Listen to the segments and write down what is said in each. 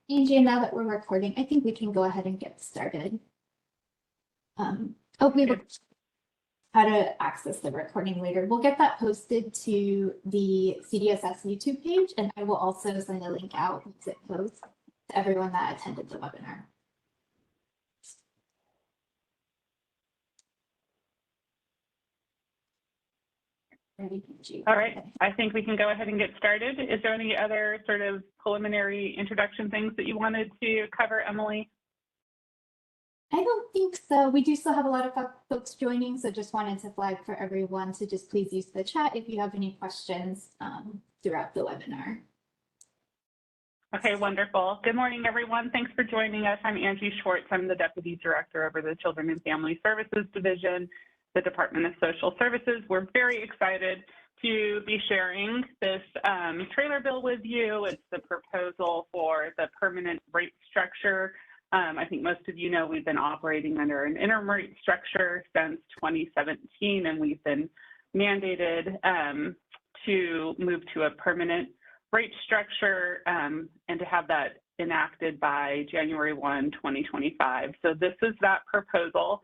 Angie, now that we're recording, I think we can go ahead and get started. We will how to access the recording later. We'll get that posted to the CDSS YouTube page, and I will also send a link out once it posts to everyone that attended the webinar. All right, I think we can go ahead and get started. Is there any other sort of preliminary introduction things that you wanted to cover, Emily? I don't think so. We do still have a lot of folks joining, so just wanted to flag for everyone to just please use the chat if you have any questions throughout the webinar. Okay, wonderful. Good morning, everyone. Thanks for joining us. I'm Angie Schwartz. I'm the Deputy Director over the Children and Family Services Division, the Department of Social Services. We're very excited to be sharing this trailer bill with you. It's the proposal for the permanent rate structure. I think most of you know we've been operating under an interim rate structure since 2017, and we've been mandated to move to a permanent rate structure and to have that enacted by January 1, 2025. So this is that proposal.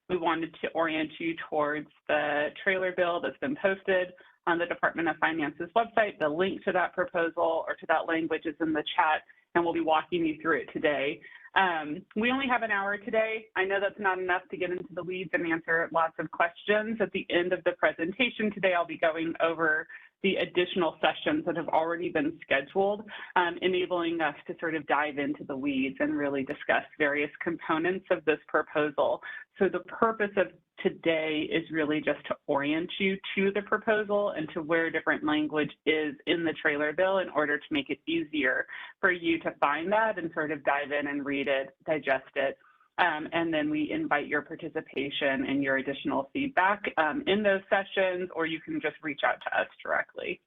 We wanted to orient you towards the trailer bill that's been posted on the Department of Finance's website. The link to that proposal or to that language is in the chat, and we'll be walking you through it today. We only have an hour today. I know that's not enough to get into the weeds and answer lots of questions. At the end of the presentation today, I'll be going over the additional sessions that have already been scheduled, enabling us to sort of dive into the weeds and really discuss various components of this proposal. So the purpose of today is really just to orient you to the proposal and to where different language is in the trailer bill in order to make it easier for you to find that and sort of dive in and read it, digest it. And then we invite your participation and your additional feedback in those sessions, or you can just reach out to us directly.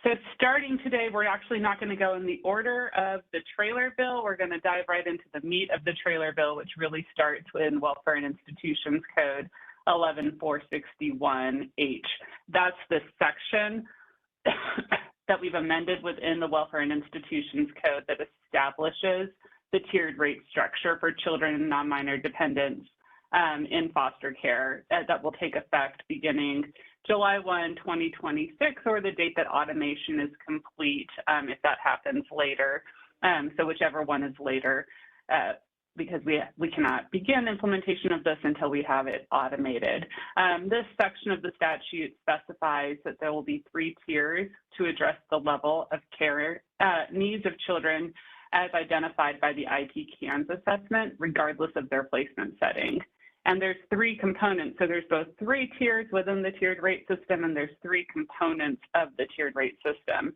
So starting today, we're actually not going to go in the order of the trailer bill. We're going to dive right into the meat of the trailer bill, which really starts in Welfare and Institutions Code 11461H. That's the section that we've amended within the Welfare and Institutions Code that establishes the tiered rate structure for children and non-minor dependents in foster care that will take effect beginning July 1, 2026, or the date that automation is complete if that happens later. So whichever one is later, because we cannot begin implementation of this until we have it automated. This section of the statute specifies that there will be 3 tiers to address the level of care needs of children as identified by the IP-CANS assessment, regardless of their placement setting. And there's 3 components. So there's both 3 tiers within the tiered rate system, and there's 3 components of the tiered rate system.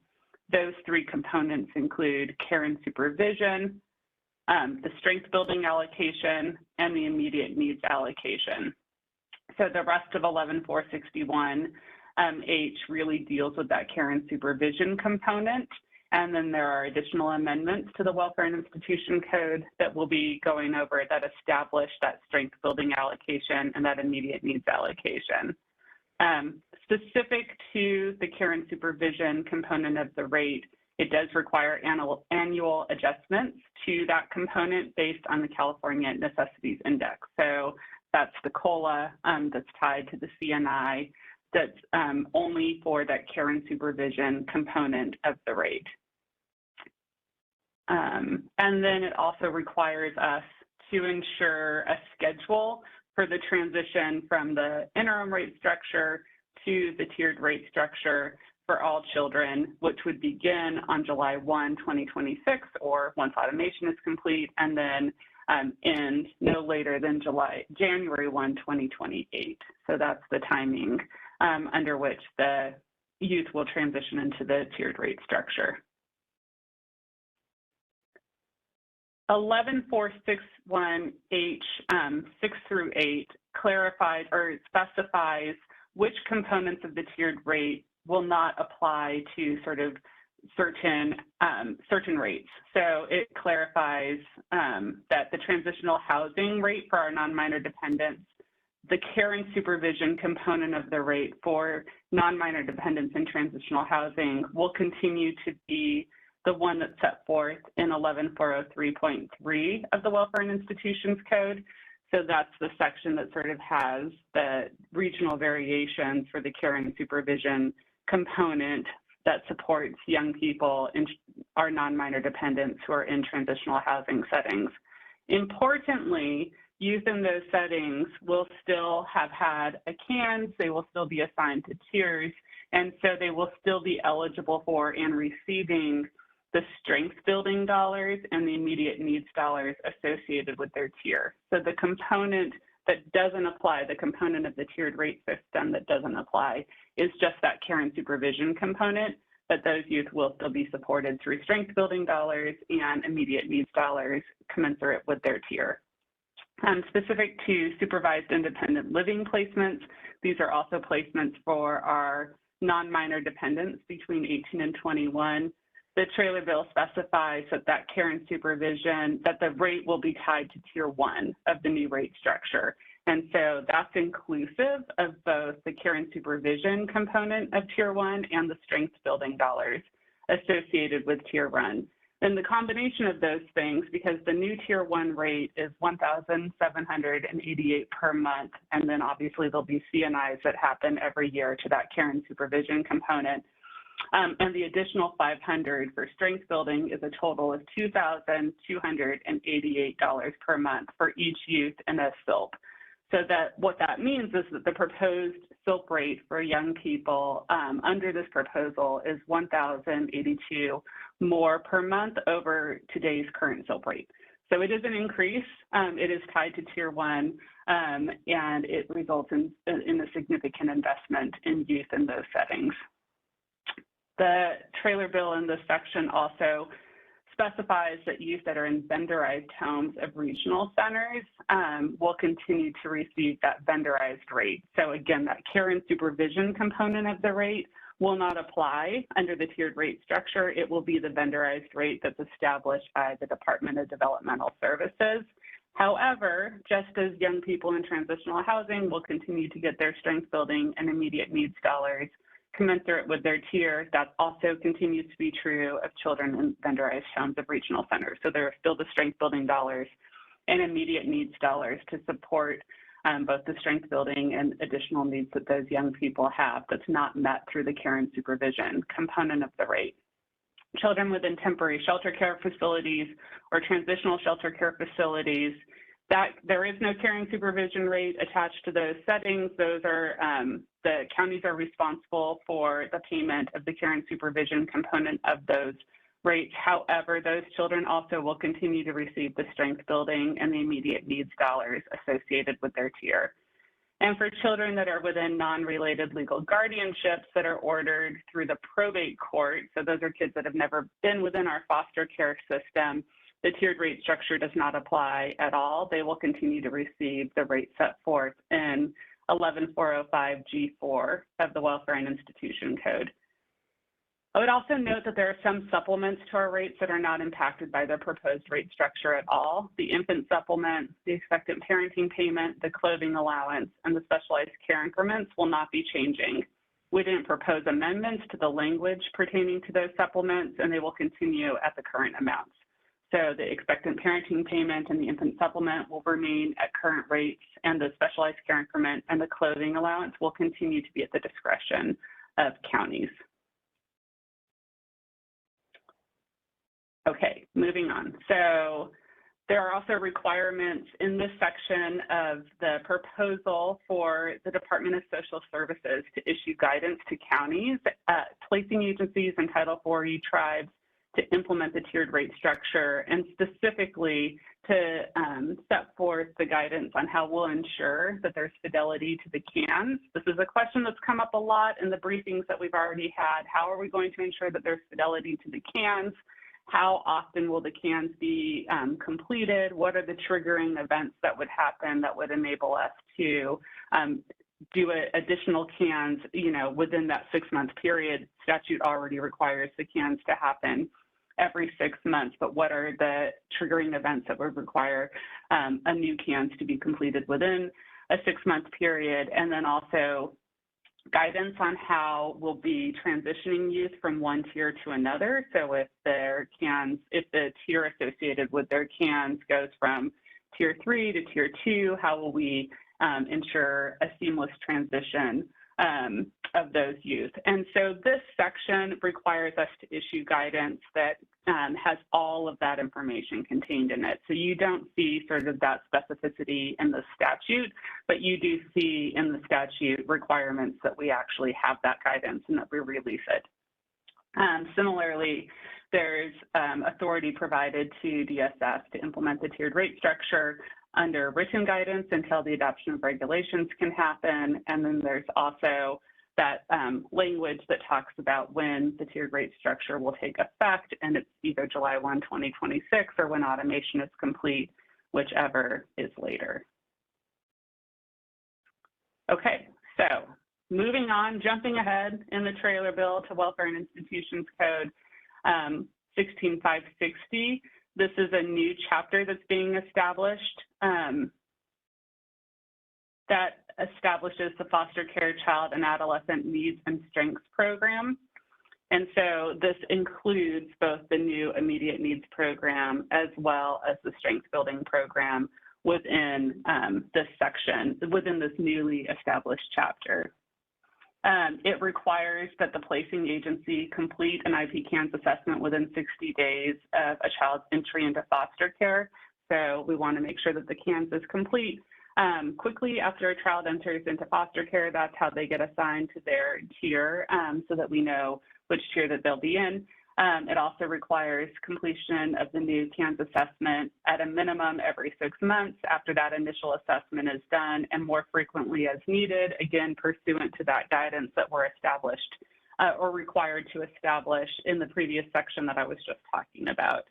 Those 3 components include care and supervision, the strength building allocation, and the immediate needs allocation. So the rest of 11461H really deals with that care and supervision component. And then there are additional amendments to the Welfare and Institution Code that we'll be going over that establish that strength building allocation and that immediate needs allocation. Specific to the care and supervision component of the rate, it does require annual adjustments to that component based on the California Necessities Index. So that's the COLA that's tied to the CNI that's only for that care and supervision component of the rate. And then it also requires us to ensure a schedule for the transition from the interim rate structure to the tiered rate structure for all children, which would begin on July 1, 2026, or once automation is complete, and then end no later than January 1, 2028. So that's the timing under which the youth will transition into the tiered rate structure. 11461H 6 through 8 clarifies or specifies which components of the tiered rate will not apply to sort of certain rates. So it clarifies that the transitional housing rate for our non-minor dependents, the care and supervision component of the rate for non-minor dependents in transitional housing will continue to be the one that's set forth in 11403.3 of the Welfare and Institutions Code. So that's the section that sort of has the regional variations for the care and supervision component that supports young people and our non-minor dependents who are in transitional housing settings. Importantly, youth in those settings will still have had a CANS, they will still be assigned to tiers, and so they will still be eligible for and receiving the strength building dollars and the immediate needs dollars associated with their tier. So the component that doesn't apply, the component of the tiered rate system that doesn't apply, is just that care and supervision component, but those youth will still be supported through strength building dollars and immediate needs dollars commensurate with their tier. Specific to supervised independent living placements, these are also placements for our non-minor dependents between 18 and 21. The trailer bill specifies that that care and supervision, that the rate will be tied to tier 1 of the new rate structure. And so that's inclusive of both the care and supervision component of tier 1 and the strength building dollars associated with tier 1. And the combination of those things, because the new tier 1 rate is $1,788 per month, and then obviously there'll be CNIs that happen every year to that care and supervision component. And the additional $500 for strength building is a total of $2,288 per month for each youth in a SILP. So that what that means is that the proposed SILP rate for young people under this proposal is $1,082 more per month over today's current SILP rate. So it is an increase. It is tied to tier 1, and it results in a significant investment in youth in those settings. The trailer bill in this section also specifies that youth that are in vendorized homes of regional centers will continue to receive that vendorized rate. So again, that care and supervision component of the rate will not apply under the tiered rate structure. It will be the vendorized rate that's established by the Department of Developmental Services. However, just as young people in transitional housing will continue to get their strength building and immediate needs dollars commensurate with their tier, that also continues to be true of children in vendorized homes of regional centers. So there are still the strength building dollars and immediate needs dollars to support both the strength building and additional needs that those young people have that's not met through the care and supervision component of the rate. Children within temporary shelter care facilities or transitional shelter care facilities, that there is no care and supervision rate attached to those settings. Those are, the counties are responsible for the payment of the care and supervision component of those rates. However, those children also will continue to receive the strength building and the immediate needs dollars associated with their tier. And for children that are within non-related legal guardianships that are ordered through the probate court, so those are kids that have never been within our foster care system, the tiered rate structure does not apply at all. They will continue to receive the rate set forth in 11405G4 of the Welfare and Institution Code. I would also note that there are some supplements to our rates that are not impacted by the proposed rate structure at all. The infant supplement, the expectant parenting payment, the clothing allowance, and the specialized care increments will not be changing. We didn't propose amendments to the language pertaining to those supplements, and they will continue at the current amounts. So the expectant parenting payment and the infant supplement will remain at current rates, and the specialized care increment and the clothing allowance will continue to be at the discretion of counties. Okay, moving on. So there are also requirements in this section of the proposal for the Department of Social Services to issue guidance to counties, placing agencies and Title IV tribes to implement the tiered rate structure, and specifically to set forth the guidance on how we'll ensure that there's fidelity to the CANs. This is a question that's come up a lot in the briefings that we've already had. How are we going to ensure that there's fidelity to the CANs? How often will the CANs be completed? What are the triggering events that would happen that would enable us to do additional CANs, within that 6-month period? Statute already requires the CANs to happen every 6 months, but what are the triggering events that would require a new CANs to be completed within a 6-month period? And then also guidance on how we'll be transitioning youth from one tier to another. So if the tier associated with their CANs goes from tier 3 to tier 2, how will we ensure a seamless transition of those youth? And so this section requires us to issue guidance that has all of that information contained in it. So you don't see sort of that specificity in the statute, but you do see in the statute requirements that we actually have that guidance and that we release it. Similarly, there's authority provided to DSS to implement the tiered rate structure under written guidance until the adoption of regulations can happen. And then there's also that language that talks about when the tiered rate structure will take effect, and it's either July 1, 2026, or when automation is complete, whichever is later. Okay, so moving on, jumping ahead in the trailer bill to Welfare and Institutions Code 16560. This is a new chapter that's being established that establishes the Foster Care Child and Adolescent Needs and Strengths Program. And so this includes both the new Immediate Needs Program as well as the Strength Building Program within this section, within this newly established chapter. It requires that the placing agency complete an IP CANS assessment within 60 days of a child's entry into foster care. So we want to make sure that the CANS is complete quickly after a child enters into foster care. That's how they get assigned to their tier, so that we know which tier that they'll be in. It also requires completion of the new CANS assessment at a minimum every 6 months after that initial assessment is done, and more frequently as needed, again, pursuant to that guidance that we're established or required to establish in the previous section that I was just talking about.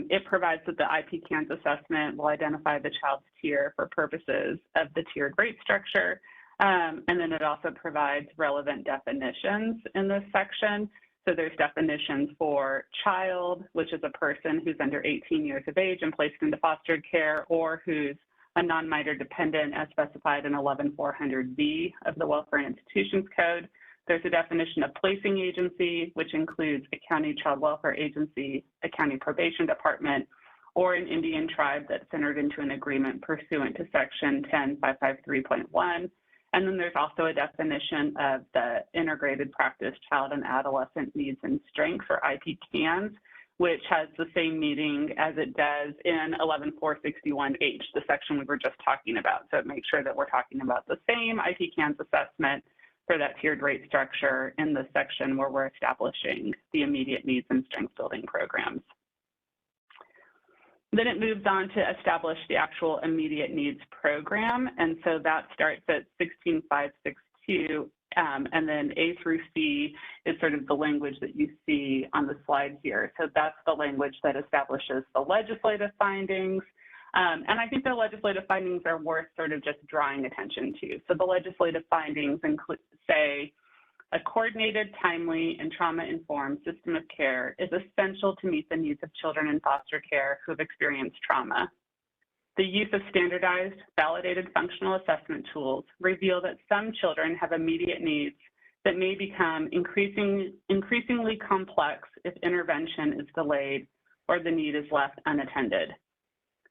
It provides that the IP CANS assessment will identify the child's tier for purposes of the tiered rate structure. And then it also provides relevant definitions in this section. So there's definitions for child, which is a person who's under 18 years of age and placed into foster care, or who's a non-minor dependent as specified in 11400B of the Welfare and Institutions Code. There's a definition of placing agency, which includes a county child welfare agency, a county probation department, or an Indian tribe that's entered into an agreement pursuant to section 10553.1. And then there's also a definition of the Integrated Practice Child and Adolescent Needs and Strengths, or IP CANS, which has the same meaning as it does in 11461H, the section we were just talking about. So it makes sure that we're talking about the same IP CANS assessment for that tiered rate structure in the section where we're establishing the immediate needs and strength building programs. Then it moves on to establish the actual immediate needs program. And so that starts at 16562, and then A through C is sort of the language that you see on the slide here. So that's the language that establishes the legislative findings. And I think the legislative findings are worth sort of just drawing attention to. So the legislative findings include, say, a coordinated, timely, and trauma-informed system of care is essential to meet the needs of children in foster care who have experienced trauma. The use of standardized, validated functional assessment tools reveal that some children have immediate needs that may become increasingly complex if intervention is delayed or the need is left unattended.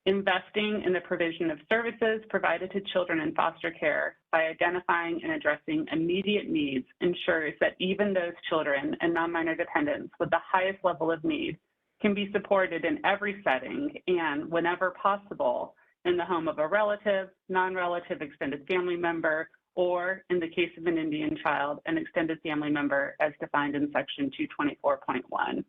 Investing in the provision of services provided to children in foster care by identifying and addressing immediate needs ensures that even those children and non-minor dependents with the highest level of need can be supported in every setting and, whenever possible, in the home of a relative, non-relative extended family member, or, in the case of an Indian child, an extended family member as defined in Section 224.1.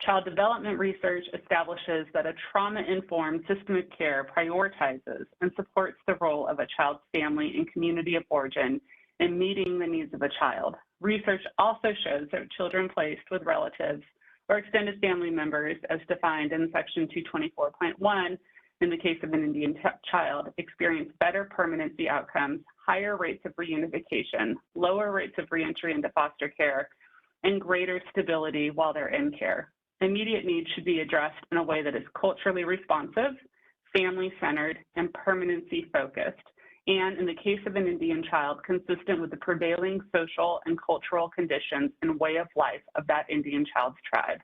Child development research establishes that a trauma-informed system of care prioritizes and supports the role of a child's family and community of origin in meeting the needs of a child. Research also shows that children placed with relatives or extended family members as defined in Section 224.1 in the case of an Indian child experience better permanency outcomes, higher rates of reunification, lower rates of reentry into foster care, and greater stability while they're in care. Immediate needs should be addressed in a way that is culturally responsive, family-centered, and permanency-focused, and in the case of an Indian child, consistent with the prevailing social and cultural conditions and way of life of that Indian child's tribe.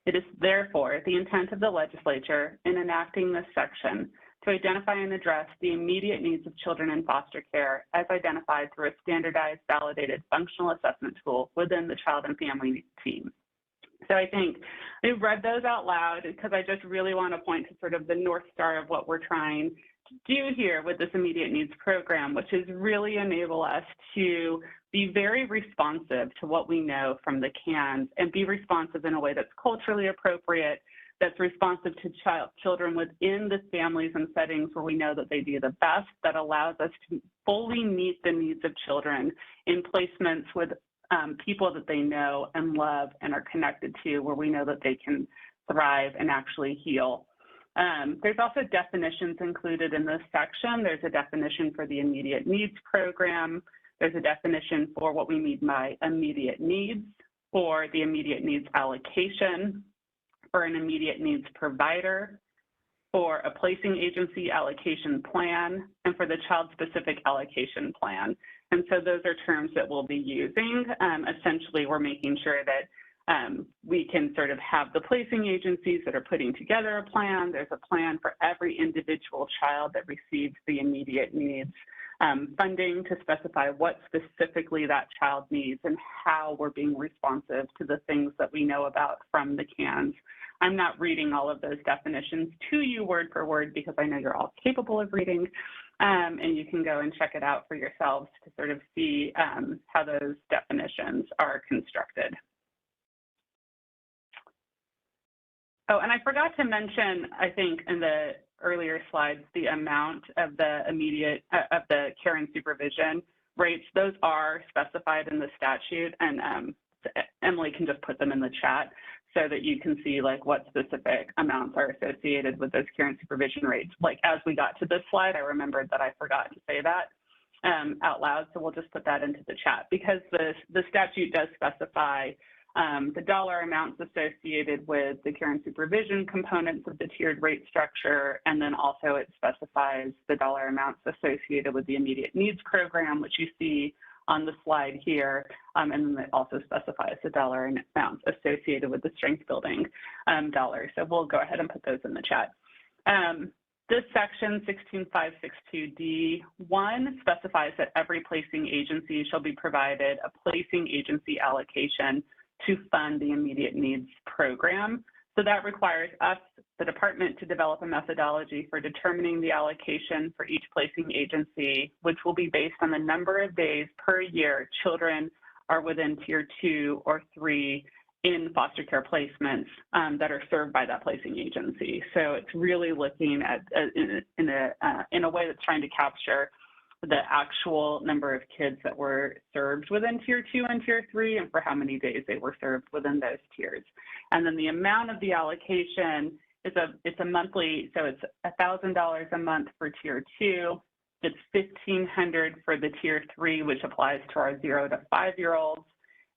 It is therefore the intent of the legislature in enacting this section to identify and address the immediate needs of children in foster care as identified through a standardized, validated functional assessment tool within the child and family team. So I think I read those out loud because I just really want to point to sort of the North Star of what we're trying to do here with this immediate needs program, which is really enable us to be very responsive to what we know from the CANs and be responsive in a way that's culturally appropriate, that's responsive to children within the families and settings where we know that they do the best, that allows us to fully meet the needs of children in placements with people that they know and love and are connected to, where we know that they can thrive and actually heal. There's also definitions included in this section. There's a definition for the immediate needs program. There's a definition for what we mean by immediate needs, for the immediate needs allocation, for an immediate needs provider, for a placing agency allocation plan, and for the child-specific allocation plan. And so those are terms that we'll be using. Essentially, we're making sure that we can sort of have the placing agencies that are putting together a plan. There's a plan for every individual child that receives the immediate needs funding to specify what specifically that child needs and how we're being responsive to the things that we know about from the CANs. I'm not reading all of those definitions to you word for word because I know you're all capable of reading, and you can go and check it out for yourselves to sort of see how those definitions are constructed. Oh, and I forgot to mention, I think in the earlier slides, the amount of the of the care and supervision rates. Those are specified in the statute, and Emily can just put them in the chat so that you can see like what specific amounts are associated with those care and supervision rates. Like as we got to this slide, I remembered that I forgot to say that out loud, so we'll just put that into the chat because the statute does specify the dollar amounts associated with the care and supervision components of the tiered rate structure, and then also it specifies the dollar amounts associated with the immediate needs program, which you see on the slide here, and then it also specifies the dollar amounts associated with the strength building dollars. So we'll go ahead and put those in the chat. This section 16562D1 specifies that every placing agency shall be provided a placing agency allocation to fund the immediate needs program. So that requires us, the department, to develop a methodology for determining the allocation for each placing agency, which will be based on the number of days per year children are within tier 2 or 3 in foster care placements that are served by that placing agency. So it's really looking at in a way that's trying to capture the actual number of kids that were served within tier 2 and tier 3 and for how many days they were served within those tiers. And then the amount of the allocation is it's a monthly, so it's $1,000 a month for tier 2. It's $1,500 for the tier 3, which applies to our 0 to 5-year-olds,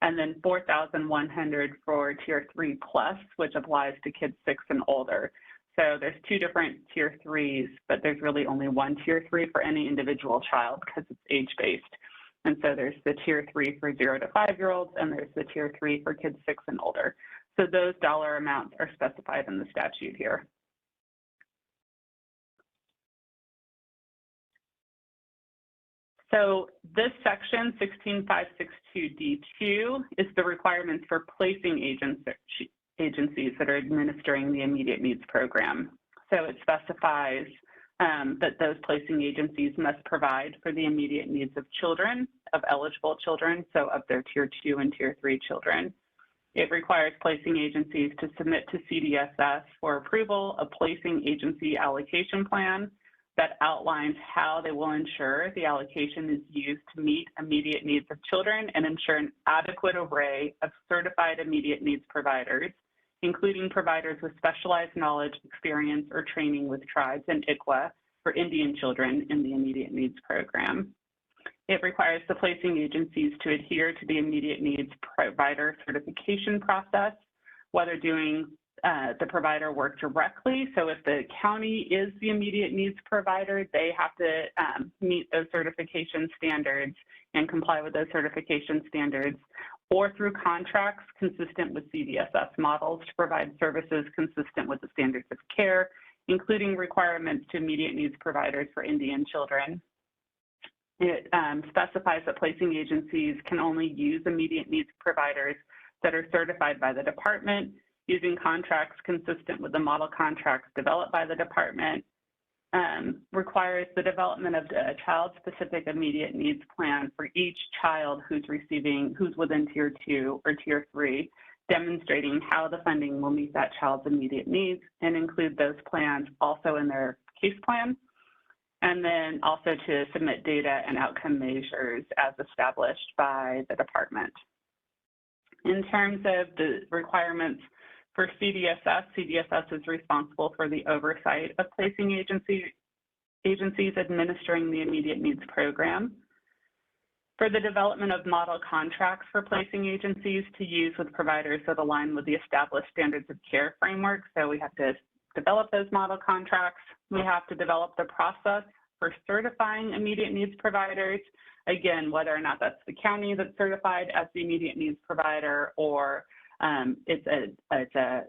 and then $4,100 for tier 3 plus, which applies to kids 6 and older. So there's 2 different tier 3s, but there's really only one tier 3 for any individual child because it's age-based. And so there's the tier 3 for 0 to 5-year-olds, and there's the tier 3 for kids 6 and older. So those dollar amounts are specified in the statute here. So this section 16562D2 is the requirements for placing agencies that are administering the immediate needs program. So it specifies that those placing agencies must provide for the immediate needs of children, of eligible children, so of their tier 2 and tier 3 children. It requires placing agencies to submit to CDSS for approval a placing agency allocation plan that outlines how they will ensure the allocation is used to meet immediate needs of children and ensure an adequate array of certified immediate needs providers, including providers with specialized knowledge, experience, or training with tribes and ICWA for Indian children in the immediate needs program. It requires the placing agencies to adhere to the immediate needs provider certification process, whether doing the provider work directly. So if the county is the immediate needs provider, they have to meet those certification standards and comply with those certification standards, or through contracts consistent with CDSS models to provide services consistent with the standards of care, including requirements to immediate needs providers for Indian children. It specifies that placing agencies can only use immediate needs providers that are certified by the department, using contracts consistent with the model contracts developed by the department, requires the development of a child-specific immediate needs plan for each child who's within Tier 2 or Tier 3, demonstrating how the funding will meet that child's immediate needs, and include those plans also in their case plan. And then also to submit data and outcome measures as established by the department. In terms of the requirements for CDSS, CDSS is responsible for the oversight of placing agencies administering the immediate needs program. For the development of model contracts for placing agencies to use with providers that align with the established standards of care framework. So we have to develop those model contracts. We have to develop the process for certifying immediate needs providers. Again, whether or not that's the county that's certified as the immediate needs provider, or it's a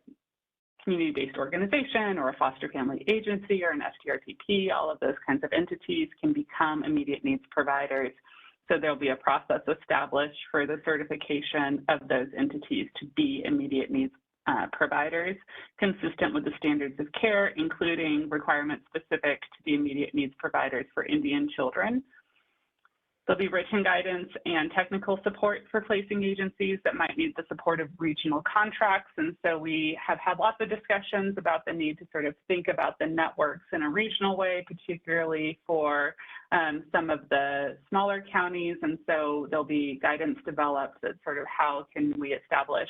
community-based organization or a foster family agency or an STRTP, all of those kinds of entities can become immediate needs providers. So there'll be a process established for the certification of those entities to be immediate needs providers, consistent with the standards of care, including requirements specific to the immediate needs providers for Indian children. There'll be written guidance and technical support for placing agencies that might need the support of regional contracts. And so we have had lots of discussions about the need to sort of think about the networks in a regional way, particularly for some of the smaller counties. And so there'll be guidance developed that sort of how can we establish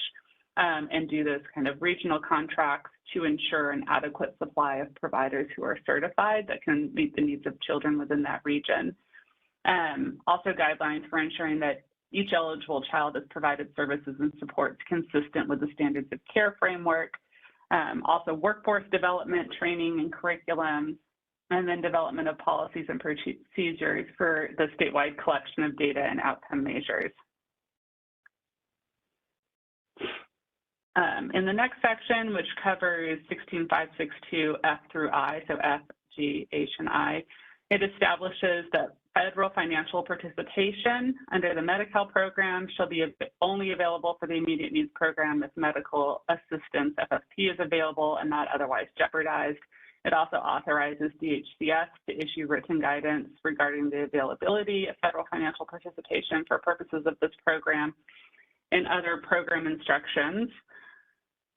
and do those kind of regional contracts to ensure an adequate supply of providers who are certified that can meet the needs of children within that region. Also guidelines for ensuring that each eligible child is provided services and supports consistent with the standards of care framework. Also workforce development, training and curriculum, and then development of policies and procedures for the statewide collection of data and outcome measures. In the next section, which covers 16562F through I, so F, G, H, and I, it establishes that federal financial participation under the Medi-Cal program shall be only available for the immediate needs program if medical assistance, FFP, is available and not otherwise jeopardized. It also authorizes DHCS to issue written guidance regarding the availability of federal financial participation for purposes of this program and other program instructions.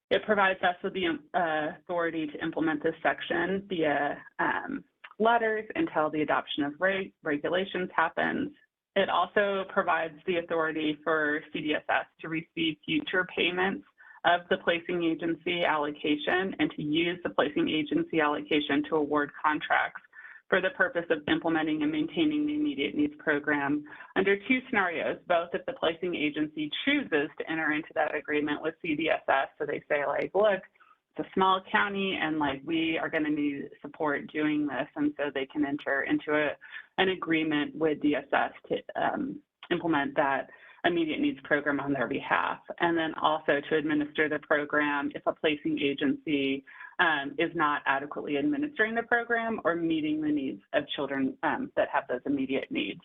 It provides us with the authority to implement this section via letters until the adoption of regulations happens. It also provides the authority for CDSS to receive future payments of the placing agency allocation and to use the placing agency allocation to award contracts for the purpose of implementing and maintaining the immediate needs program under two scenarios, both if the placing agency chooses to enter into that agreement with CDSS. So they say, like, look, it's a small county and like we are going to need support doing this, and so they can enter into an agreement with DSS to implement that immediate needs program on their behalf, and then also to administer the program if a placing agency is not adequately administering the program or meeting the needs of children that have those immediate needs.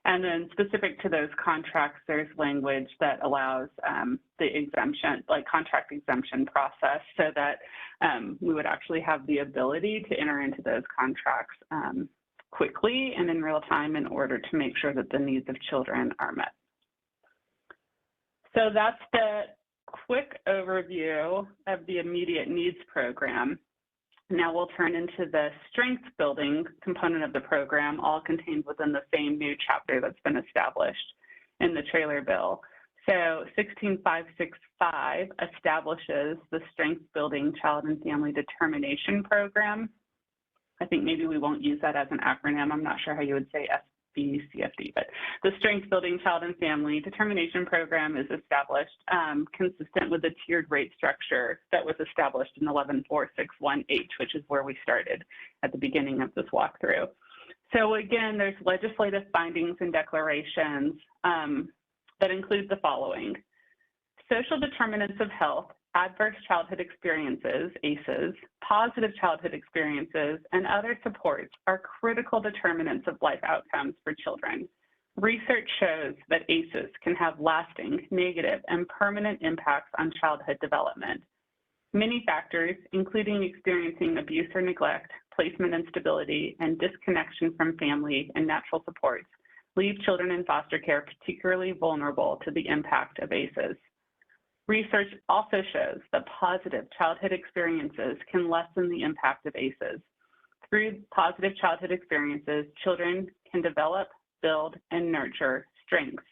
And then specific to those contracts, there's language that allows the exemption, like contract exemption process, so that we would actually have the ability to enter into those contracts quickly and in real time in order to make sure that the needs of children are met. So that's the quick overview of the immediate needs program. Now we'll turn into the strength building component of the program, all contained within the same new chapter that's been established in the trailer bill. So 16565 establishes the strength building child and family determination program. I think maybe we won't use that as an acronym. I'm not sure how you would say CFD, but the Strength Building Child and Family Determination Program is established consistent with the tiered rate structure that was established in 11461H, which is where we started at the beginning of this walkthrough. So again, there's legislative findings and declarations that include the following. Social determinants of health, adverse childhood experiences, ACEs, positive childhood experiences, and other supports are critical determinants of life outcomes for children. Research shows that ACEs can have lasting, negative, and permanent impacts on childhood development. Many factors, including experiencing abuse or neglect, placement instability, and disconnection from family and natural supports, leave children in foster care particularly vulnerable to the impact of ACEs. Research also shows that positive childhood experiences can lessen the impact of ACEs. Through positive childhood experiences, children can develop, build, and nurture strengths,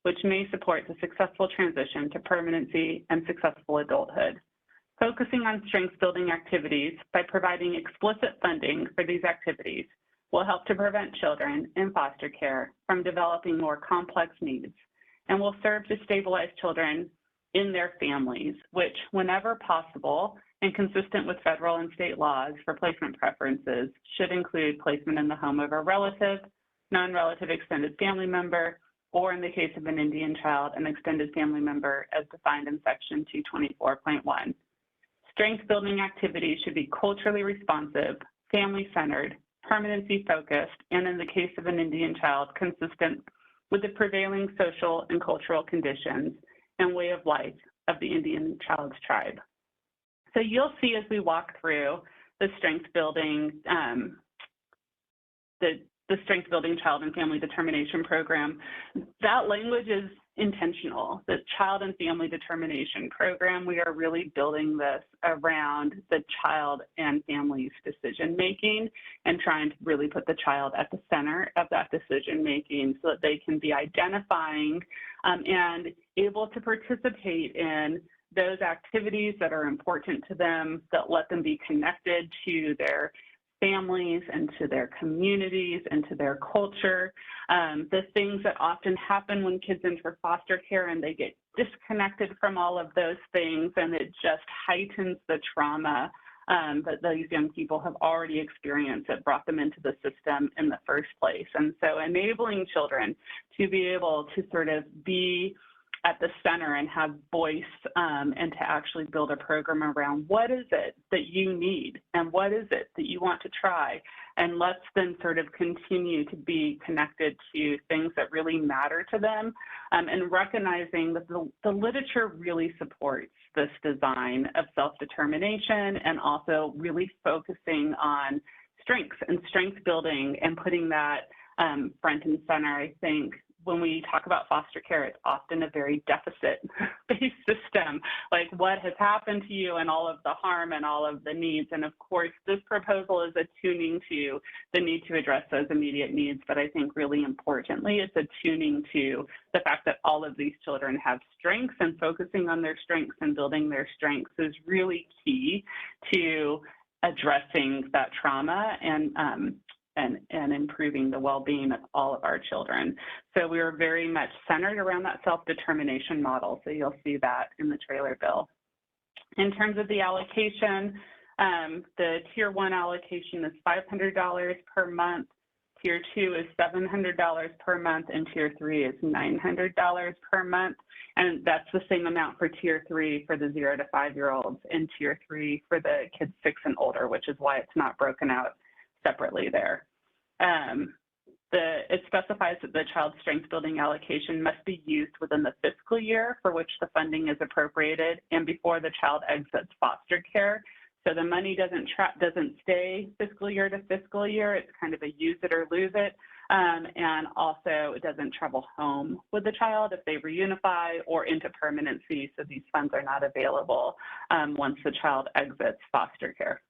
which may support the successful transition to permanency and successful adulthood. Focusing on strength building activities by providing explicit funding for these activities will help to prevent children in foster care from developing more complex needs and will serve to stabilize children in their families, which, whenever possible and consistent with federal and state laws for placement preferences, should include placement in the home of a relative, non-relative extended family member, or in the case of an Indian child, an extended family member as defined in Section 224.1. Strength building activities should be culturally responsive, family-centered, permanency-focused, and in the case of an Indian child, consistent with the prevailing social and cultural conditions and way of life of the Indian child's tribe. So you'll see as we walk through the strength building, the Strength Building Child and Family Determination Program, that language is intentional. The Child and Family Determination Program, we are really building this around the child and family's decision-making and trying to really put the child at the center of that decision-making so that they can be identifying and able to participate in those activities that are important to them, that let them be connected to their families and to their communities and to their culture. The things that often happen when kids enter foster care and they get disconnected from all of those things, and it just heightens the trauma that these young people have already experienced that brought them into the system in the first place. And so enabling children to be able to sort of be at the center and have voice and to actually build a program around what is it that you need and what is it that you want to try, and let's then sort of continue to be connected to things that really matter to them, and recognizing that the literature really supports this design of self-determination and also really focusing on strengths and strength building and putting that front and center. I think when we talk about foster care, it's often a very deficit-based system, like what has happened to you and all of the harm and all of the needs. And of course, this proposal is attuning to the need to address those immediate needs, but I think really importantly, it's attuning to the fact that all of these children have strengths, and focusing on their strengths and building their strengths is really key to addressing that trauma and improving the well-being of all of our children. So we are very much centered around that self-determination model. So you'll see that in the trailer bill. In terms of the allocation, the Tier 1 allocation is $500 per month, Tier 2 is $700 per month, and Tier 3 is $900 per month. And that's the same amount for Tier 3 for the 0 to 5-year-olds and Tier 3 for the kids 6 and older, which is why it's not broken out separately there. It specifies that the child strength building allocation must be used within the fiscal year for which the funding is appropriated and before the child exits foster care. So the money doesn't stay fiscal year to fiscal year. It's kind of a use it or lose it. And also it doesn't travel home with the child if they reunify or into permanency. So these funds are not available once the child exits foster care.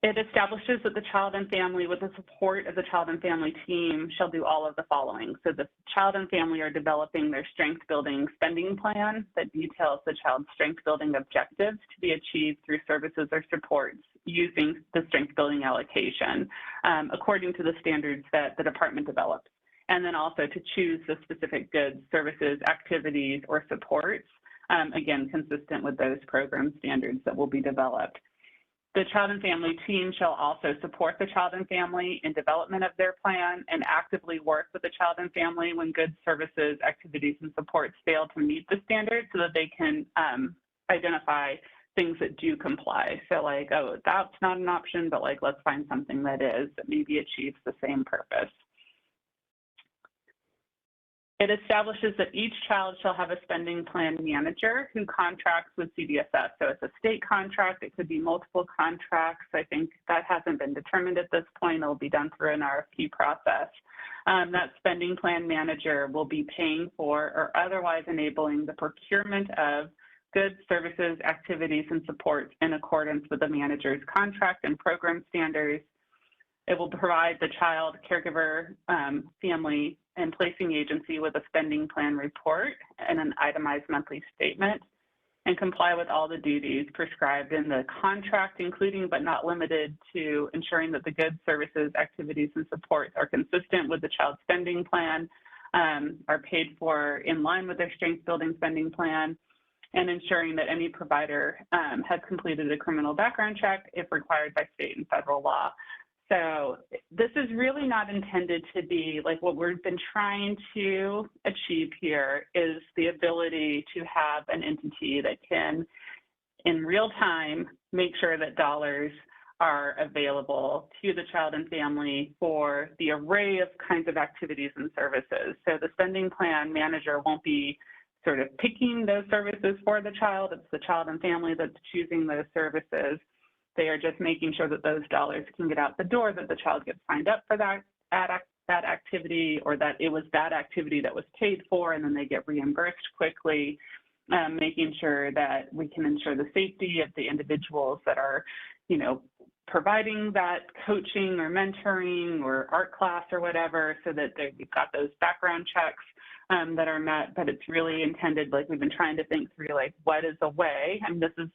It establishes that the child and family, with the support of the child and family team, shall do all of the following. So the child and family are developing their strength building spending plan that details the child's strength building objectives to be achieved through services or supports using the strength building allocation according to the standards that the department develops. And then also to choose the specific goods, services, activities, or supports, again, consistent with those program standards that will be developed. The child and family team shall also support the child and family in development of their plan and actively work with the child and family when goods, services, activities, and supports fail to meet the standards so that they can identify things that do comply. So like, oh, that's not an option, but like, let's find something that is, that maybe achieves the same purpose. It establishes that each child shall have a spending plan manager who contracts with CDSS. So it's a state contract. It could be multiple contracts. I think that hasn't been determined at this point. It'll be done through an RFP process. That spending plan manager will be paying for or otherwise enabling the procurement of goods, services, activities, and supports in accordance with the manager's contract and program standards. It will provide the child, caregiver, family, and placing agency with a spending plan report and an itemized monthly statement, and comply with all the duties prescribed in the contract, including but not limited to ensuring that the goods, services, activities, and supports are consistent with the child's spending plan, are paid for in line with their strength building spending plan, and ensuring that any provider has completed a criminal background check if required by state and federal law. So this is really not intended to be like what we've been trying to achieve here is the ability to have an entity that can, in real time, make sure that dollars are available to the child and family for the array of kinds of activities and services. So the spending plan manager won't be sort of picking those services for the child. It's the child and family that's choosing those services. They are just making sure that those dollars can get out the door, that the child gets signed up for that activity, or that it was that activity that was paid for, and then they get reimbursed quickly, making sure that we can ensure the safety of the individuals that are, you know, providing that coaching or mentoring or art class or whatever, so that we've got those background checks that are met. But it's really intended, like we've been trying to think through, like, what is a way, and this is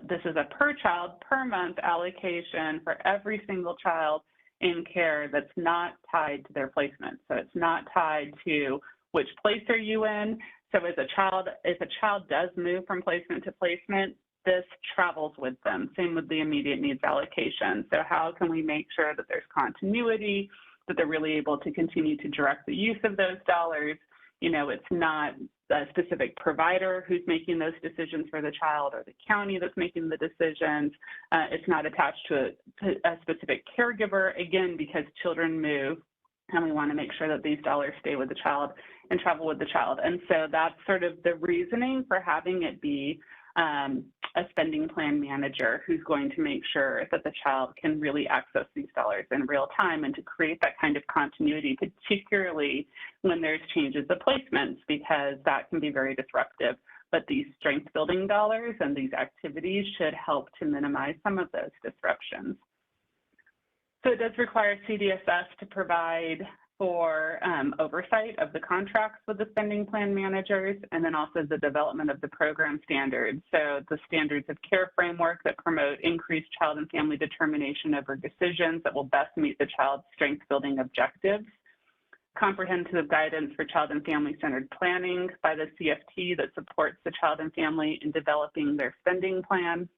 this is a per child per month allocation for every single child in care that's not tied to their placement. So it's not tied to which place are you in. So as a child, if a child does move from placement to placement, this travels with them. Same with the immediate needs allocation. So how can we make sure that there's continuity, that they're really able to continue to direct the use of those dollars? You know, it's not a specific provider who's making those decisions for the child or the county that's making the decisions. It's not attached to a specific caregiver, again, because children move, and we want to make sure that these dollars stay with the child and travel with the child. And so that's sort of the reasoning for having it be a spending plan manager who's going to make sure that the child can really access these dollars in real time, and to create that kind of continuity, particularly when there's changes of placements, because that can be very disruptive. But these strength building dollars and these activities should help to minimize some of those disruptions. So it does require CDSS to provide for oversight of the contracts with the spending plan managers, and then also the development of the program standards. So the standards of care framework that promote increased child and family determination over decisions that will best meet the child's strength building objectives. Comprehensive guidance for child and family centered planning by the CFT that supports the child and family in developing their spending plan.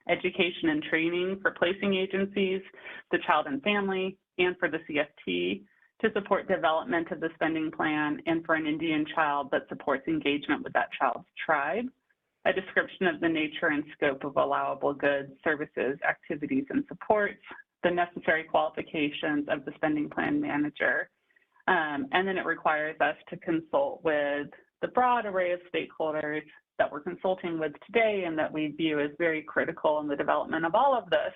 Education and training for placing agencies, the child and family, and for the CFT, to support development of the spending plan, and for an Indian child that supports engagement with that child's tribe. A description of the nature and scope of allowable goods, services, activities, and supports, the necessary qualifications of the spending plan manager. And then it requires us to consult with the broad array of stakeholders that we're consulting with today and that we view as very critical in the development of all of this,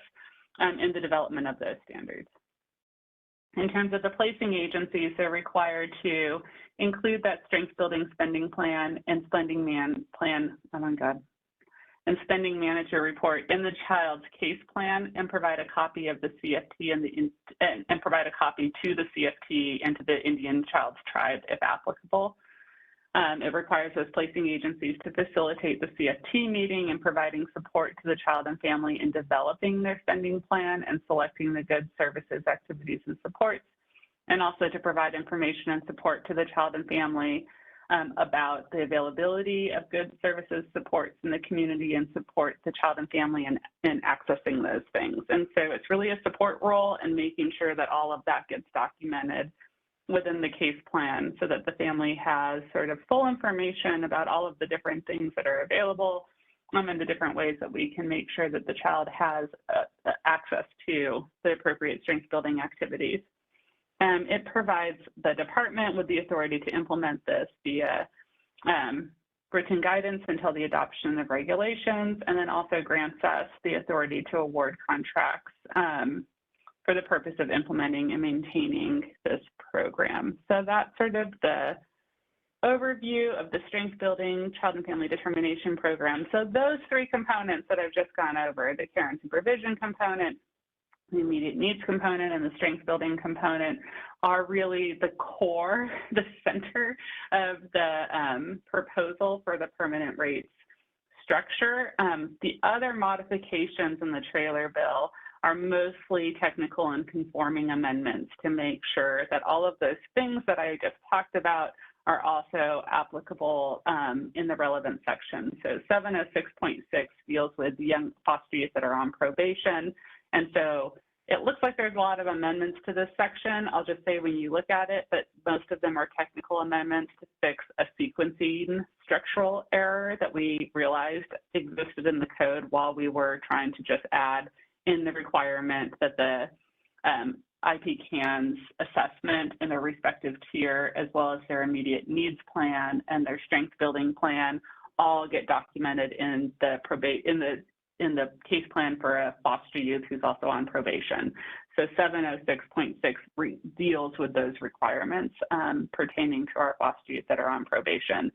in the development of those standards. In terms of the placing agencies, they're required to include that strength building spending plan and spending spending manager report in the child's case plan, and provide a copy of the CFT and provide a copy to the CFT and to the Indian child's tribe if applicable. It requires those placing agencies to facilitate the CFT meeting and providing support to the child and family in developing their spending plan and selecting the goods, services, activities, and supports, and also to provide information and support to the child and family about the availability of goods, services, supports in the community, and support the child and family in accessing those things. And so it's really a support role and making sure that all of that gets documented within the case plan so that the family has sort of full information about all of the different things that are available and the different ways that we can make sure that the child has access to the appropriate strength building activities. It provides the department with the authority to implement this via written guidance until the adoption of regulations, and then also grants us the authority to award contracts for the purpose of implementing and maintaining this program. So that's sort of the overview of the strength building child and family determination program. So those three components that I've just gone over, the care and supervision component, the immediate needs component, and the strength building component, are really the core, the center of the proposal for the permanent rates structure. The other modifications in the trailer bill are mostly technical and conforming amendments to make sure that all of those things that I just talked about are also applicable in the relevant section. So 706.6 deals with young foster youth that are on probation. And so it looks like there's a lot of amendments to this section. I'll just say when you look at it, that most of them are technical amendments to fix a sequencing structural error that we realized existed in the code while we were trying to just add in the requirement that the IPCAN's assessment in their respective tier, as well as their immediate needs plan and their strength building plan, all get documented in the case plan for a foster youth who's also on probation. So 706.6 deals with those requirements pertaining to our foster youth that are on probation.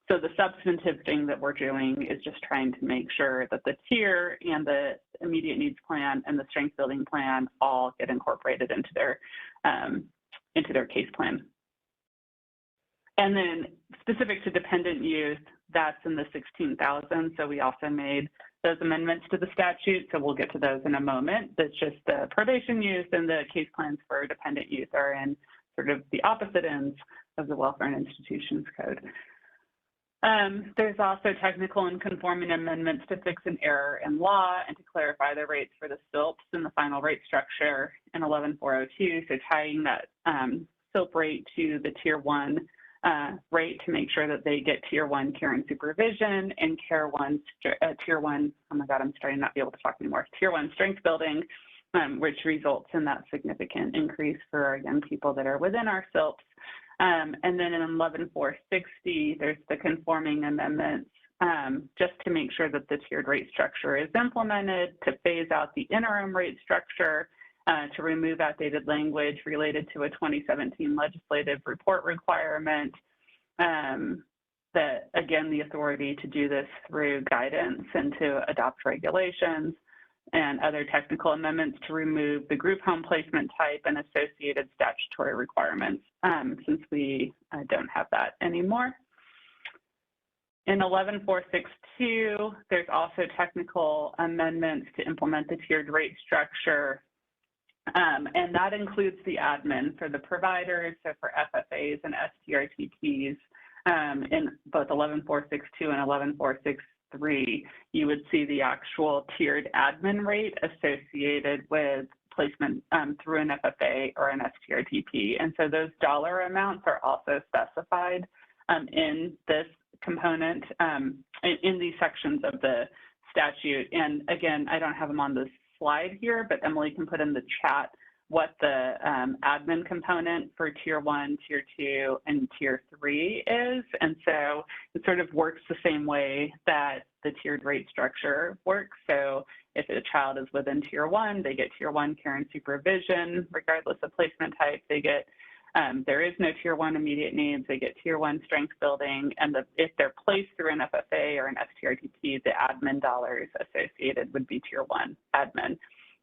So the substantive thing that we're doing is just trying to make sure that the tier and the immediate needs plan and the strength building plan all get incorporated into their case plan. And then specific to dependent youth, that's in the 16,000. So we also made those amendments to the statute. So we'll get to those in a moment. That's just the probation youth and the case plans for dependent youth are in sort of the opposite ends of the Welfare and Institutions Code. There's also technical and conforming amendments to fix an error in law and to clarify the rates for the SILPs in the final rate structure in 11402. So tying that SILP rate to the Tier 1 rate to make sure that they get Tier 1 care and supervision and Tier 1, oh my God, I'm starting to not be able to talk anymore, Tier 1 strength building, which results in that significant increase for our young people that are within our SILPs. And then in 11460, there's the conforming amendments just to make sure that the tiered rate structure is implemented, to phase out the interim rate structure, to remove outdated language related to a 2017 legislative report requirement, that again, the authority to do this through guidance and to adopt regulations, and other technical amendments to remove the group home placement type and associated statutory requirements, since we don't have that anymore. In 11462, there's also technical amendments to implement the tiered rate structure, and that includes the admin for the providers, so for FFAs and STRTPs in both 11462 and 11463. You would see the actual tiered admin rate associated with placement through an FFA or an STRTP. And so those dollar amounts are also specified in this component, in these sections of the statute. And again, I don't have them on the slide here, but Emily can put in the chat what the admin component for Tier 1, Tier 2, and Tier 3 is. And so it sort of works the same way that the tiered rate structure works. So if a child is within Tier 1, they get Tier 1 care and supervision, regardless of placement type. They get, there is no Tier 1 immediate needs, they get Tier 1 strength building, and if they're placed through an FFA or an STRTP, the admin dollars associated would be Tier 1 admin.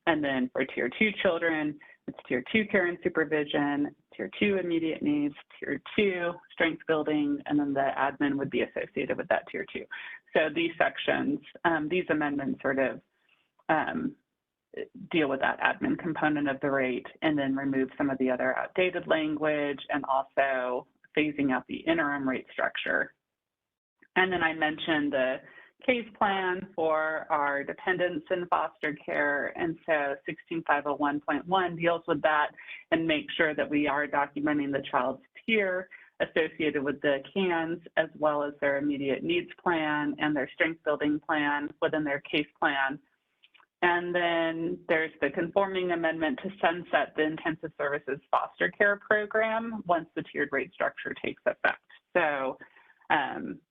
And then for Tier 2 children, It's Tier 2 care and supervision, Tier 2 immediate needs, Tier 2 strength building, and then the admin would be associated with that Tier 2. So these sections, these amendments sort of deal with that admin component of the rate and then remove some of the other outdated language and also phasing out the interim rate structure. And then I mentioned the case plan for our dependents in foster care. And so 16501.1 deals with that and make sure that we are documenting the child's tier associated with the CANs, as well as their immediate needs plan and their strength building plan within their case plan. And then there's the conforming amendment to sunset the intensive services foster care program once the tiered rate structure takes effect. So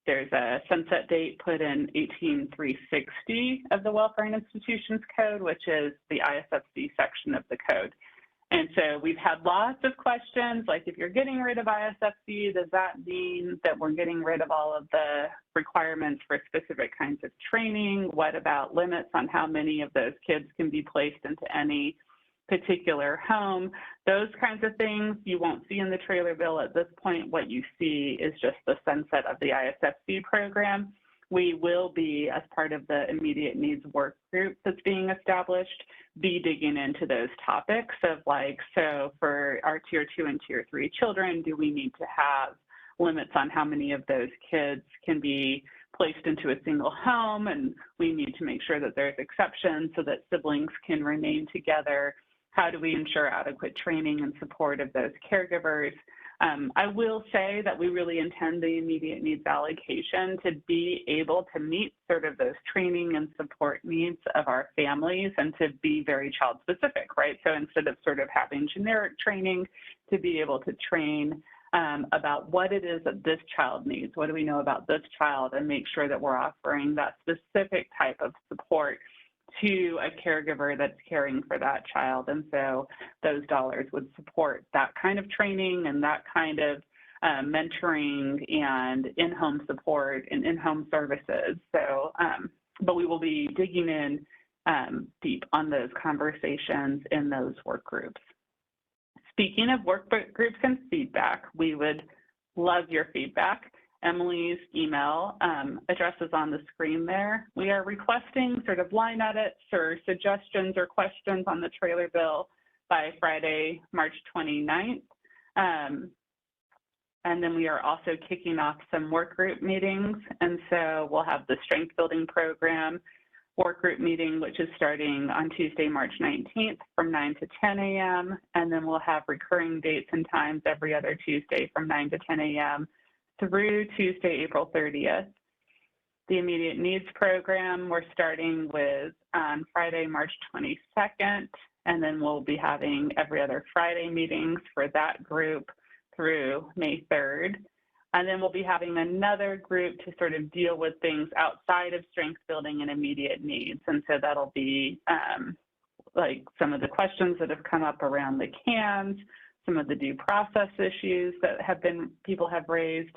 there's a sunset date put in 18360 of the Welfare and Institutions Code, which is the ISFC section of the code. And so we've had lots of questions, like if you're getting rid of ISFC, does that mean that we're getting rid of all of the requirements for specific kinds of training? What about limits on how many of those kids can be placed into any particular home? Those kinds of things you won't see in the trailer bill at this point. What you see is just the sunset of the ISFC program. We will be, as part of the immediate needs work group that's being established, be digging into those topics of like, so for our Tier 2 and Tier 3 children, do we need to have limits on how many of those kids can be placed into a single home? And we need to make sure that there's exceptions so that siblings can remain together. How do we ensure adequate training and support of those caregivers? I will say that we really intend the immediate needs allocation to be able to meet sort of those training and support needs of our families and to be very child specific, right? So instead of sort of having generic training, to be able to train about what it is that this child needs, what do we know about this child, and make sure that we're offering that specific type of support to a caregiver that's caring for that child. And so those dollars would support that kind of training and that kind of mentoring and in-home support and in-home services. So, but we will be digging in deep on those conversations in those work groups. Speaking of work groups and feedback, we would love your feedback. Emily's email address is on the screen there. We are requesting sort of line edits or suggestions or questions on the trailer bill by Friday, March 29th. And then we are also kicking off some work group meetings. And so we'll have the strength building program work group meeting, which is starting on Tuesday, March 19th from 9 to 10 a.m. And then we'll have recurring dates and times every other Tuesday from 9 to 10 a.m. through Tuesday, April 30th. The immediate needs program, we're starting with Friday, March 22nd, and then we'll be having every other Friday meetings for that group through May 3rd. And then we'll be having another group to sort of deal with things outside of strength building and immediate needs. And so that'll be like some of the questions that have come up around the CANs, some of the due process issues that people have raised.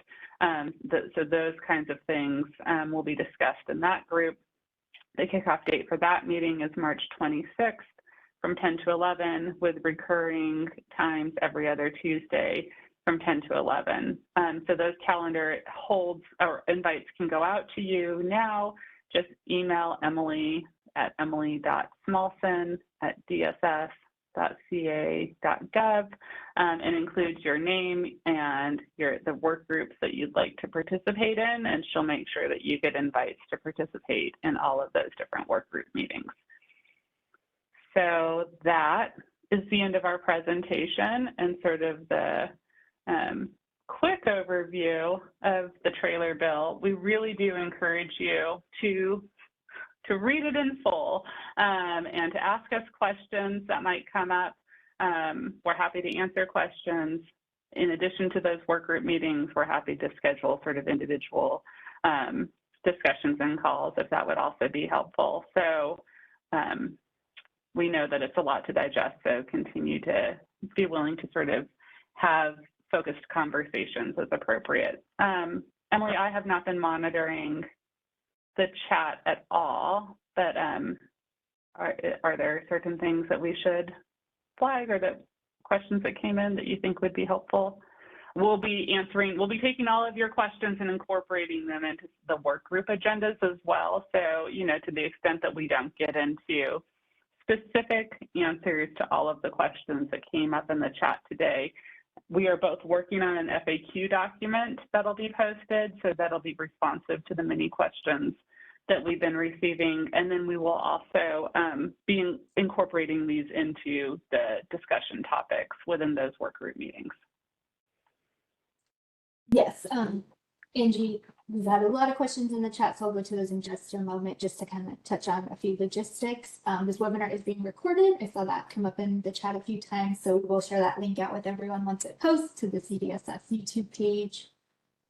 So those kinds of things will be discussed in that group. The kickoff date for that meeting is March 26th from 10 to 11 with recurring times every other Tuesday from 10 to 11. So those calendar holds or invites can go out to you now. Just email Emily at emily.smolson@dss.ca.gov and include your name and the work groups that you'd like to participate in, and she'll make sure that you get invites to participate in all of those different work group meetings. So that is the end of our presentation and sort of the quick overview of the trailer bill. We really do encourage you to read it in full and to ask us questions that might come up. We're happy to answer questions. In addition to those work group meetings, we're happy to schedule sort of individual discussions and calls if that would also be helpful. So we know that it's a lot to digest, so continue to be willing to sort of have focused conversations as appropriate. Emily, I have not been monitoring the chat at all, but are there certain things that we should flag or that questions that came in that you think would be helpful. We'll be taking all of your questions and incorporating them into the work group agendas as well. So, you know, to the extent that we don't get into specific answers to all of the questions that came up in the chat today, we are both working on an FAQ document that'll be posted, so that'll be responsive to the many questions that we've been receiving. And then we will also be incorporating these into the discussion topics within those work group meetings. Yes, Angie, we've had a lot of questions in the chat, so I'll go to those in just a moment, just to kind of touch on a few logistics. This webinar is being recorded. I saw that come up in the chat a few times, so we'll share that link out with everyone once it posts to the CDSS YouTube page.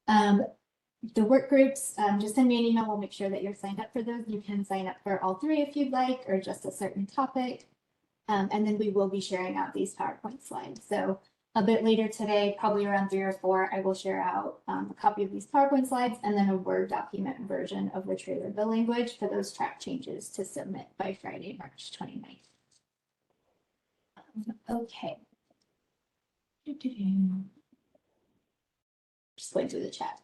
The work groups, just send me an email. We'll make sure that you're signed up for those. You can sign up for all three if you'd like, or just a certain topic. And then we will be sharing out these PowerPoint slides. So a bit later today, probably around 3 or 4, I will share out a copy of these PowerPoint slides and then a Word document version of the trailer bill language for those track changes to submit by Friday, March 29th. Okay. Just going through the chat.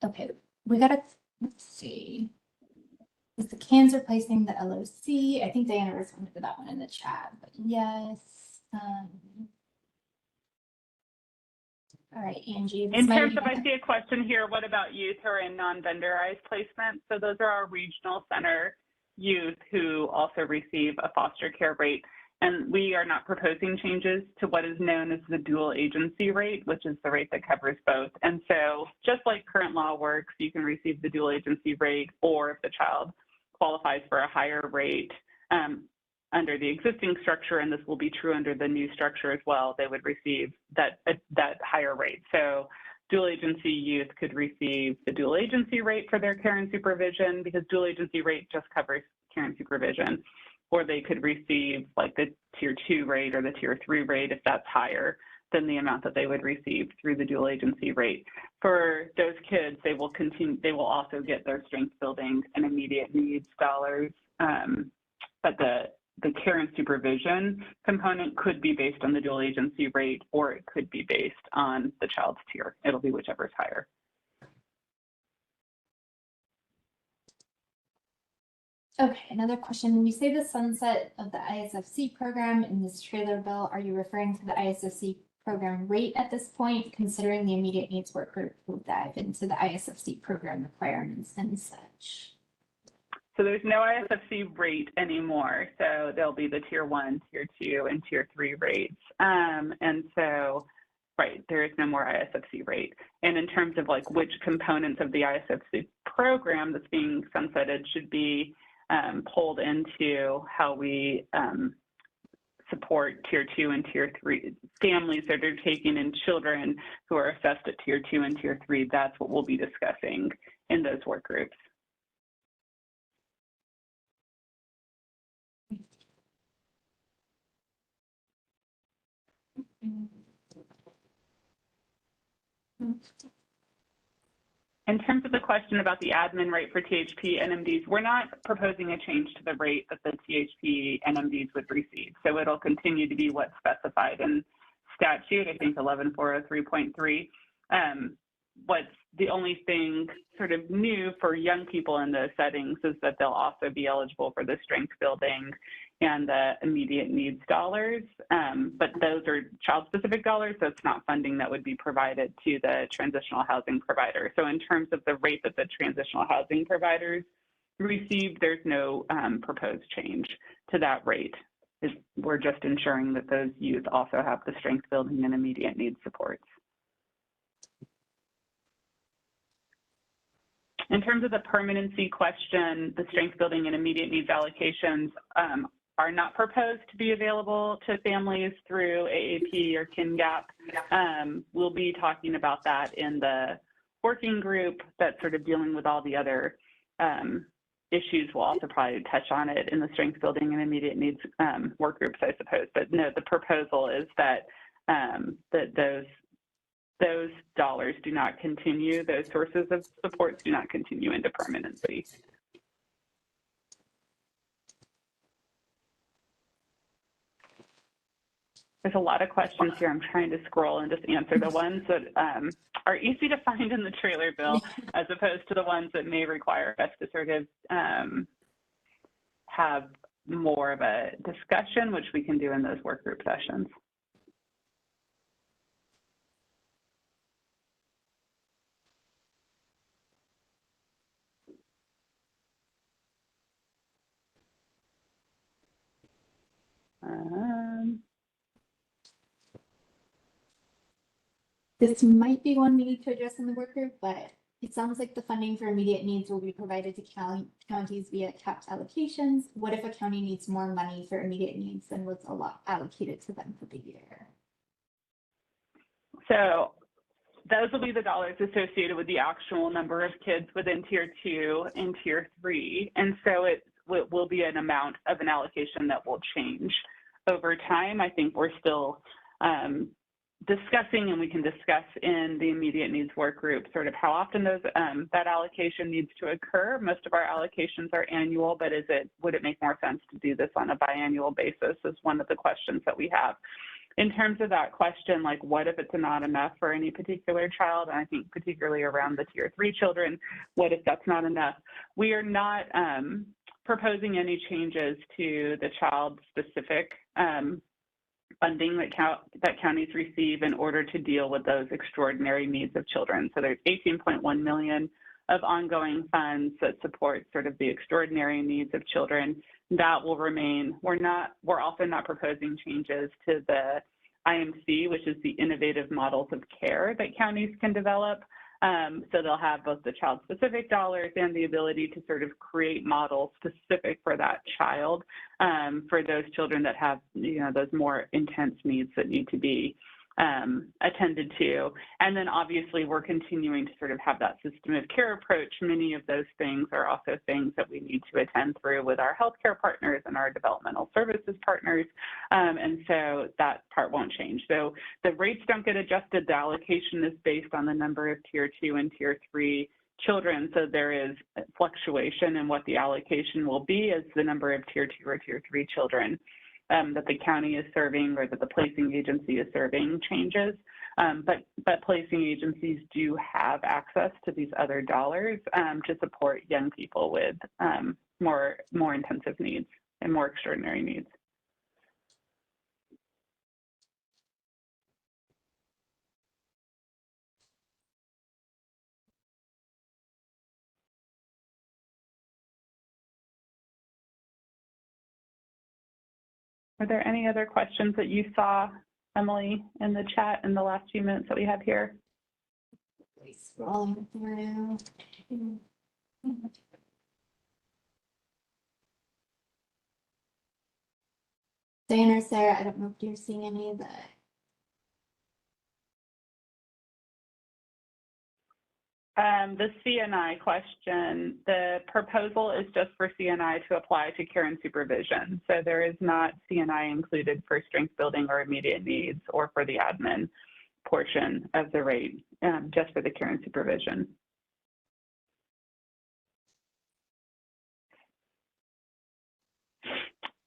Okay, we gotta, let's see. Is the cans replacing the LOC? I think Diana responded to that one in the chat, but yes. All right, Angie. In terms of, I see a question here, what about youth who are in non-vendorized placement? So those are our regional center youth who also receive a foster care rate. And we are not proposing changes to what is known as the dual agency rate, which is the rate that covers both. And so just like current law works, you can receive the dual agency rate, or if the child qualifies for a higher rate under the existing structure, and this will be true under the new structure as well, they would receive that higher rate. So dual agency youth could receive the dual agency rate for their care and supervision, because dual agency rate just covers care and supervision. Or they could receive like the tier 2 rate or the tier 3 rate if that's higher than the amount that they would receive through the dual agency rate. For those kids, they will also get their strength building and immediate needs dollars. But the care and supervision component could be based on the dual agency rate, or it could be based on the child's tier. It'll be whichever is higher. Okay, another question. When you say the sunset of the ISFC program in this trailer bill, are you referring to the ISFC program rate at this point, considering the immediate needs work group will dive into the ISFC program requirements and such? So there's no ISFC rate anymore. So there'll be the tier 1, tier 2, and tier 3 rates. And so, right, there is no more ISFC rate. And in terms of like which components of the ISFC program that's being sunsetted should be pulled into how we support tier 2 and tier 3 families that are taking in children who are assessed at tier 2 and tier 3. That's what we'll be discussing in those work groups. In terms of the question about the admin rate for THP NMDs, we're not proposing a change to the rate that the THP NMDs would receive. So it'll continue to be what's specified in statute, I think 11403.3. What's the only thing sort of new for young people in those settings is that they'll also be eligible for the strength building and the immediate needs dollars, but those are child-specific dollars, so it's not funding that would be provided to the transitional housing provider. So in terms of the rate that the transitional housing providers receive, there's no proposed change to that rate. We're just ensuring that those youth also have the strength building and immediate needs supports. In terms of the permanency question, the strength building and immediate needs allocations are not proposed to be available to families through AAP or KINGAP. We'll be talking about that in the working group that's sort of dealing with all the other issues, we'll also probably touch on it in the strength building and immediate needs work groups, I suppose. But no, the proposal is that those dollars do not continue, those sources of supports do not continue into permanency. There's a lot of questions here. I'm trying to scroll and just answer the ones that are easy to find in the trailer bill, as opposed to the ones that may require us to sort of have more of a discussion, which we can do in those work group sessions. This might be one we need to address in the work group, but it sounds like the funding for immediate needs will be provided to counties via capped allocations. What if a county needs more money for immediate needs than what's allocated to them for the year? So those will be the dollars associated with the actual number of kids within Tier 2 and Tier 3. And so it will be an amount of an allocation that will change over time. I think we're still discussing, and we can discuss in the immediate needs work group sort of how often those that allocation needs to occur. Most of our allocations are annual, but would it make more sense to do this on a biannual basis is one of the questions that we have. In terms of that question, like what if it's not enough for any particular child, and I think particularly around the Tier 3 children, what if that's not enough? We are not proposing any changes to the child-specific funding that counties receive in order to deal with those extraordinary needs of children. So there's $18.1 million of ongoing funds that support sort of the extraordinary needs of children. That will remain. We're also not proposing changes to the IMC, which is the innovative models of care that counties can develop. So they'll have both the child-specific dollars and the ability to sort of create models specific for that child, for those children that have, those more intense needs that need to be attended to. And then obviously we're continuing to sort of have that system of care approach. Many of those things are also things that we need to attend through with our healthcare partners and our developmental services partners. And so that part won't change. So the rates don't get adjusted. The allocation is based on the number of Tier 2 and Tier 3 children. So there is fluctuation in what the allocation will be as the number of Tier 2 or Tier 3 children that the county is serving or that the placing agency is serving changes. But placing agencies do have access to these other dollars to support young people with more intensive needs and more extraordinary needs. Are there any other questions that you saw, Emily, in the chat in the last few minutes that we have here? Scrolling through. Diane or Sarah, I don't know if you're seeing any of that. The CNI question, the proposal is just for CNI to apply to care and supervision. So there is not CNI included for strength building or immediate needs or for the admin portion of the rate, just for the care and supervision.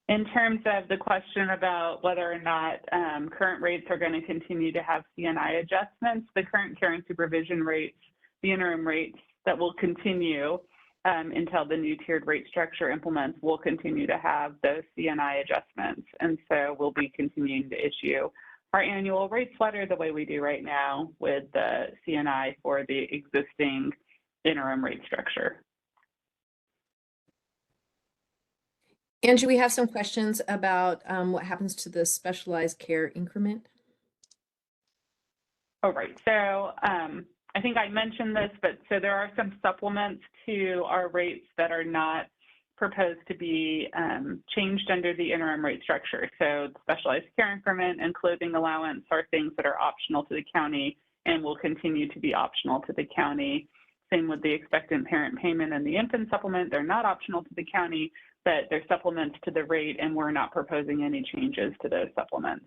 In terms of the question about whether or not current rates are going to continue to have CNI adjustments, the current care and supervision rates, the interim rates that will continue until the new tiered rate structure implements will continue to have those CNI adjustments. And so we'll be continuing to issue our annual rates letter the way we do right now with the CNI for the existing interim rate structure. Angie, we have some questions about what happens to the specialized care increment. Oh, right. So I think I mentioned this, but so there are some supplements to our rates that are not proposed to be changed under the interim rate structure. So the specialized care increment and clothing allowance are things that are optional to the county and will continue to be optional to the county Same with the expectant parent payment and the infant supplement. They're not optional to the county, but they're supplements to the rate, and we're not proposing any changes to those supplements.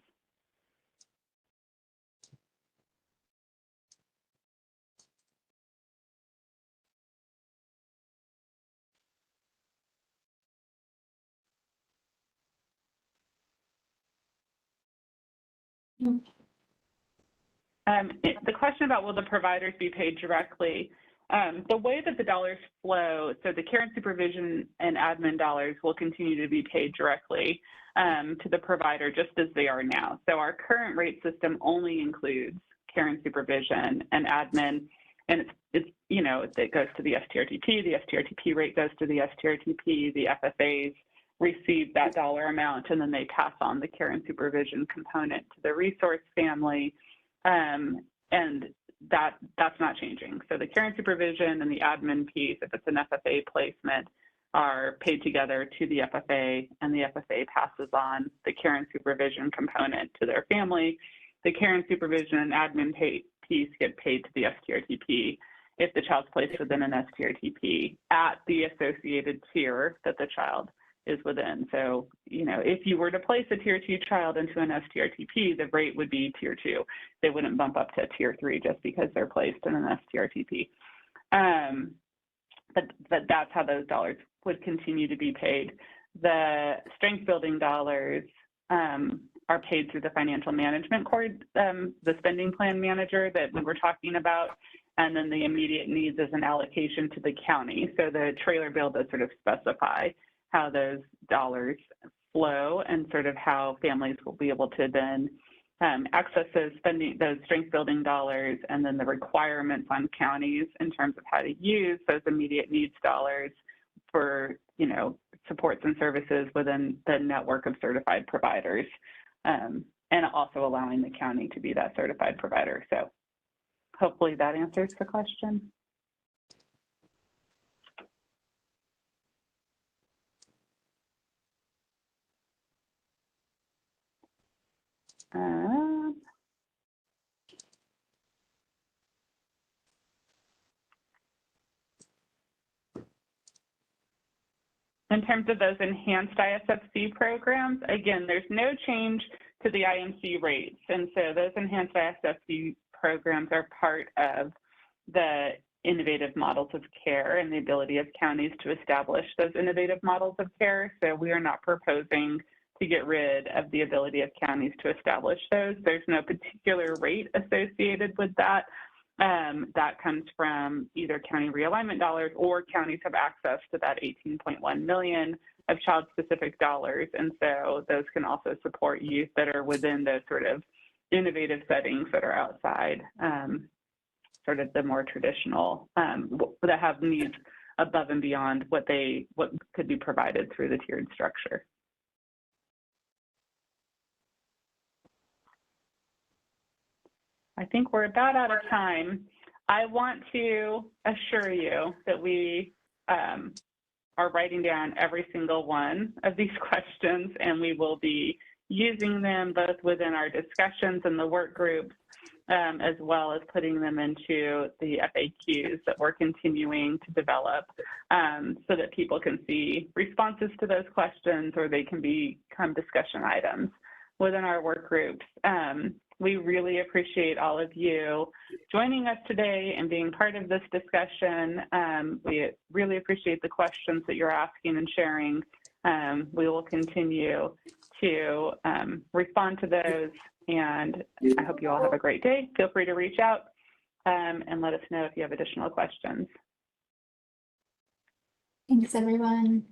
The question about will the providers be paid directly, the way that the dollars flow, so the care and supervision and admin dollars will continue to be paid directly to the provider just as they are now. So our current rate system only includes care and supervision and admin, and it's you know, it goes to the STRTP rate goes to the STRTP, the FFAs receive that dollar amount, and then they pass on the care and supervision component to the resource family. And that's not changing. So the care and supervision and the admin piece, if it's an FFA placement, are paid together to the FFA, and the FFA passes on the care and supervision component to their family. The care and supervision and admin piece get paid to the STRTP if the child's placed within an STRTP at the associated tier that the child is within. So, you know, if you were to place a tier 2 child into an STRTP, the rate would be tier 2. They wouldn't bump up to tier 3 just because they're placed in an STRTP. But that's how those dollars would continue to be paid. The strength building dollars are paid through the financial management cord, the spending plan manager that we were talking about, and then the immediate needs is an allocation to the county. So the trailer bill does sort of specify how those dollars flow and sort of how families will be able to then access those strength building dollars, and then the requirements on counties in terms of how to use those immediate needs dollars for, you know, supports and services within the network of certified providers, and also allowing the county to be that certified provider. So hopefully that answers the question. In terms of those enhanced ISFC programs, again, there's no change to the IMC rates. And so those enhanced ISFC programs are part of the innovative models of care and the ability of counties to establish those innovative models of care. So we are not proposing to get rid of the ability of counties to establish those. There's no particular rate associated with that. That comes from either county realignment dollars, or counties have access to that 18.1 million of child-specific dollars. And so those can also support youth that are within those sort of innovative settings that are outside sort of the more traditional, that have needs above and beyond what could be provided through the tiered structure. I think we're about out of time. I want to assure you that we are writing down every single one of these questions, and we will be using them both within our discussions in the work groups, as well as putting them into the FAQs that we're continuing to develop, so that people can see responses to those questions, or they can become discussion items within our work groups. We really appreciate all of you joining us today and being part of this discussion. We really appreciate the questions that you're asking and sharing. We will continue to respond to those, and I hope you all have a great day. Feel free to reach out and let us know if you have additional questions. Thanks, everyone.